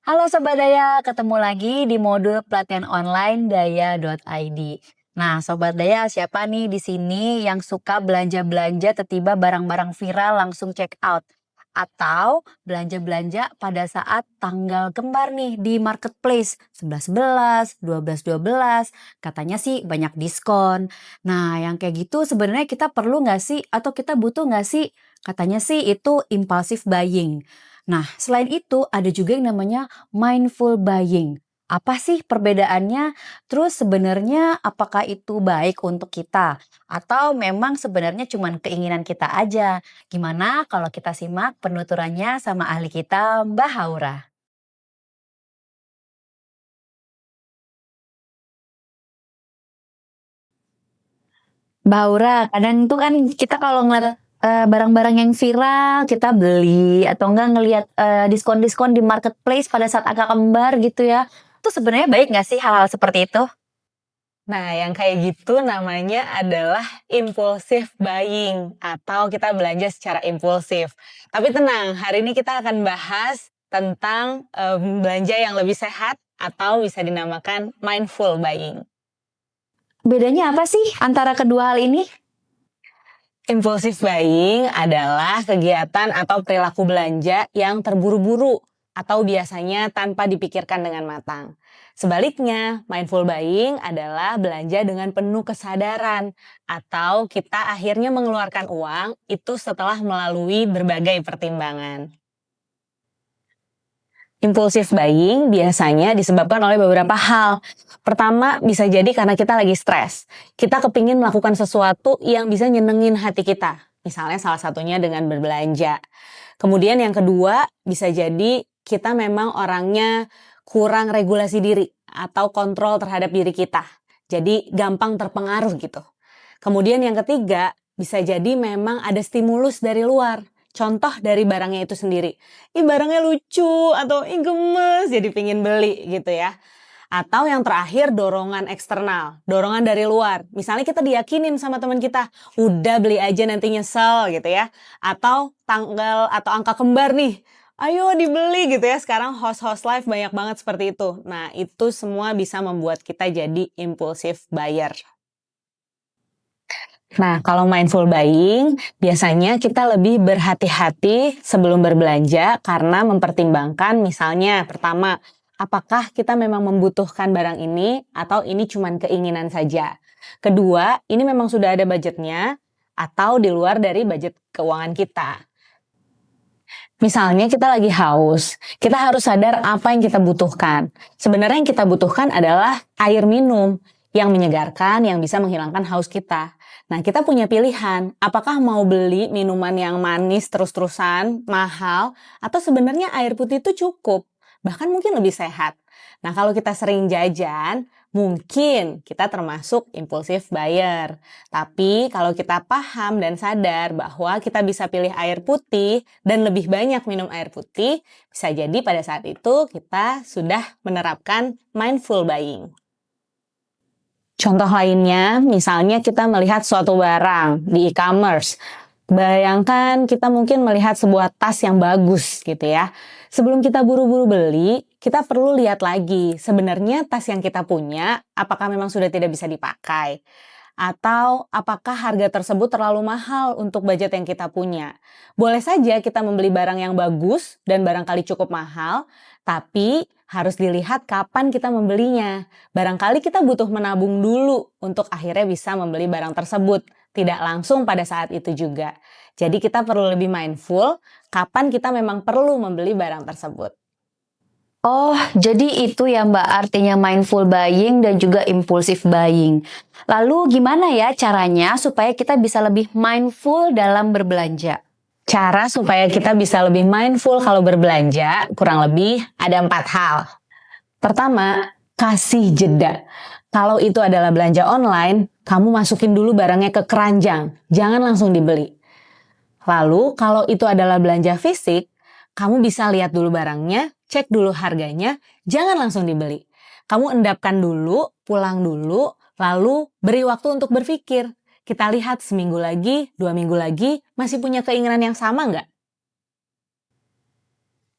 Halo Sobat Daya, ketemu lagi di modul pelatihan online daya.id. Nah, Sobat Daya, siapa nih di sini yang suka belanja-belanja tiba-tiba barang-barang viral langsung check out? Atau belanja-belanja pada saat tanggal kembar nih di marketplace 11.11, 12.12, katanya sih banyak diskon. Nah, yang kayak gitu sebenarnya kita perlu nggak sih atau kita butuh nggak sih? Katanya sih itu impulsive buying. Nah, selain itu ada juga yang namanya mindful buying. Apa sih perbedaannya? Terus sebenarnya apakah itu baik untuk kita? Atau memang sebenarnya cuma keinginan kita aja? Gimana kalau kita simak penuturannya sama ahli kita, Mbak Haura? Mbak Haura, kadang tuh kan kita kalau ngeliat barang-barang yang viral kita beli atau enggak ngelihat diskon-diskon di marketplace pada saat angka kembar gitu ya. Itu sebenarnya baik nggak sih hal-hal seperti itu? Nah, yang kayak gitu namanya adalah impulsive buying atau kita belanja secara impulsif. Tapi tenang, hari ini kita akan bahas tentang belanja yang lebih sehat atau bisa dinamakan mindful buying. Bedanya apa sih antara kedua hal ini? Impulsive buying adalah kegiatan atau perilaku belanja yang terburu-buru atau biasanya tanpa dipikirkan dengan matang. Sebaliknya, mindful buying adalah belanja dengan penuh kesadaran atau kita akhirnya mengeluarkan uang itu setelah melalui berbagai pertimbangan. Impulsive buying biasanya disebabkan oleh beberapa hal. Pertama, bisa jadi karena kita lagi stres. Kita kepingin melakukan sesuatu yang bisa nyenengin hati kita. Misalnya salah satunya dengan berbelanja. Kemudian yang kedua, bisa jadi kita memang orangnya kurang regulasi diri atau kontrol terhadap diri kita. Jadi gampang terpengaruh gitu. Kemudian yang ketiga, bisa jadi memang ada stimulus dari luar. Contoh dari barangnya itu sendiri. Ih, barangnya lucu atau ih gemes jadi pingin beli gitu ya. Atau yang terakhir dorongan eksternal, dorongan dari luar. Misalnya kita diyakinin sama teman kita, udah beli aja nanti nyesel gitu ya. Atau tanggal atau angka kembar nih, ayo dibeli gitu ya. Sekarang host-host live banyak banget seperti itu. Nah, itu semua bisa membuat kita jadi impulsive buyer. Nah, kalau mindful buying, biasanya kita lebih berhati-hati sebelum berbelanja karena mempertimbangkan misalnya pertama, apakah kita memang membutuhkan barang ini atau ini cuma keinginan saja. Kedua, ini memang sudah ada budgetnya atau di luar dari budget keuangan kita. Misalnya kita lagi haus, kita harus sadar apa yang kita butuhkan. Sebenarnya yang kita butuhkan adalah air minum yang menyegarkan, yang bisa menghilangkan haus kita. Nah, kita punya pilihan, apakah mau beli minuman yang manis terus-terusan, mahal, atau sebenarnya air putih itu cukup, bahkan mungkin lebih sehat. Nah, kalau kita sering jajan, mungkin kita termasuk impulsive buyer. Tapi kalau kita paham dan sadar bahwa kita bisa pilih air putih dan lebih banyak minum air putih, bisa jadi pada saat itu kita sudah menerapkan mindful buying. Contoh lainnya, misalnya kita melihat suatu barang di e-commerce. Bayangkan kita mungkin melihat sebuah tas yang bagus gitu ya. Sebelum kita buru-buru beli, kita perlu lihat lagi sebenarnya tas yang kita punya apakah memang sudah tidak bisa dipakai. Atau apakah harga tersebut terlalu mahal untuk budget yang kita punya. Boleh saja kita membeli barang yang bagus dan barangkali cukup mahal, tapi harus dilihat kapan kita membelinya. Barangkali kita butuh menabung dulu untuk akhirnya bisa membeli barang tersebut. Tidak langsung pada saat itu juga. Jadi kita perlu lebih mindful kapan kita memang perlu membeli barang tersebut. Oh, jadi itu ya Mbak artinya mindful buying dan juga impulsive buying. Lalu gimana ya caranya supaya kita bisa lebih mindful dalam berbelanja? Cara supaya kita bisa lebih mindful kalau berbelanja, kurang lebih ada 4 hal. Pertama, kasih jeda. Kalau itu adalah belanja online, kamu masukin dulu barangnya ke keranjang, jangan langsung dibeli. Lalu, kalau itu adalah belanja fisik, kamu bisa lihat dulu barangnya, cek dulu harganya, jangan langsung dibeli. Kamu endapkan dulu, pulang dulu, lalu beri waktu untuk berpikir. Kita lihat seminggu lagi, 2 minggu lagi, masih punya keinginan yang sama nggak?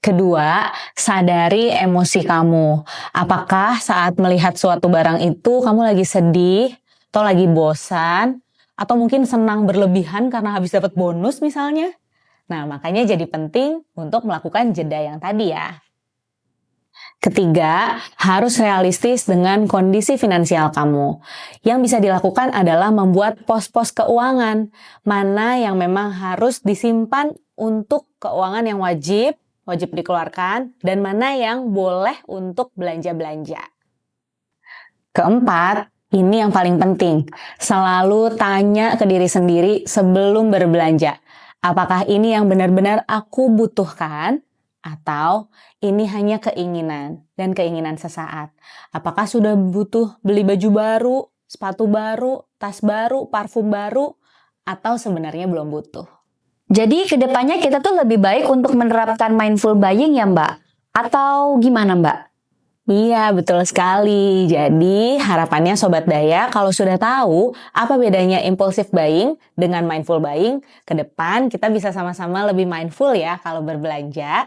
Kedua, sadari emosi kamu. Apakah saat melihat suatu barang itu kamu lagi sedih, atau lagi bosan, atau mungkin senang berlebihan karena habis dapat bonus misalnya? Nah, makanya jadi penting untuk melakukan jeda yang tadi ya. Ketiga, harus realistis dengan kondisi finansial kamu. Yang bisa dilakukan adalah membuat pos-pos keuangan, mana yang memang harus disimpan untuk keuangan yang wajib dikeluarkan, dan mana yang boleh untuk belanja-belanja. Keempat, ini yang paling penting, selalu tanya ke diri sendiri sebelum berbelanja. Apakah ini yang benar-benar aku butuhkan? Atau ini hanya keinginan dan keinginan sesaat? Apakah sudah butuh beli baju baru, sepatu baru, tas baru, parfum baru? Atau sebenarnya belum butuh? Jadi kedepannya kita tuh lebih baik untuk menerapkan mindful buying ya Mbak? Atau gimana Mbak? Iya, betul sekali. Jadi, harapannya Sobat Daya kalau sudah tahu apa bedanya impulsive buying dengan mindful buying, ke depan kita bisa sama-sama lebih mindful ya kalau berbelanja.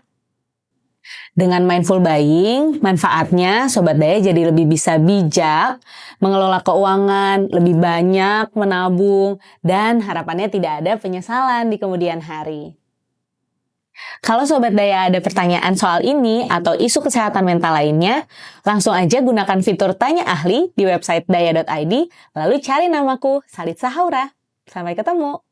Dengan mindful buying, manfaatnya Sobat Daya jadi lebih bisa bijak, mengelola keuangan, lebih banyak menabung, dan harapannya tidak ada penyesalan di kemudian hari. Kalau Sobat Daya ada pertanyaan soal ini atau isu kesehatan mental lainnya, langsung aja gunakan fitur Tanya Ahli di website daya.id, lalu cari namaku, Salit Sahaura. Sampai ketemu!